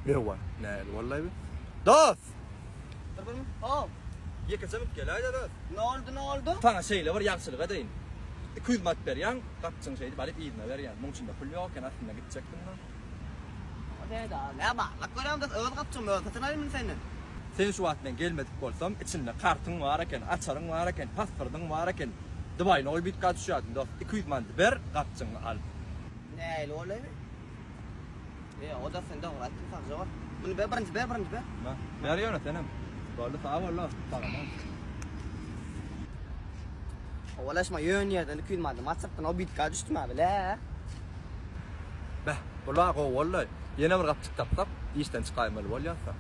Merhaba. Ne vallahi bir. Dost. Dur benim. Oh. Yekecemit gel hayda dost. Ne oldu? Sana şeyle var yaxşılık edeyin. 200 mat berýän, gapçyň şeydi barip ýygyna berýän. Muň üçin de pul ýok, ýa aslynda gitjekdim ben. O da ne bak. Lak görem de öwet gapçym öwet. Satanaly men senden. Sen şu wagt men gelmedik bolsam, içinde kartyň bar eken, açaryň bar eken, pasportyň bar eken. Dubai noy bit gat düşýärdi dost. 200 mandy ber, gapçyňy al. Ne olay? O da sende var. Atın farjy var. Bunu ber birinci be. Ma, berýär senem. Boldy sağ bolla, tamam. Olaşma yön yerden 200 mandy matsapdan o bitka düşdüm abi la. Beh, bola go vallahi. Yine bir gapçyk tapsap, işten çykaýmaly bolýarsa.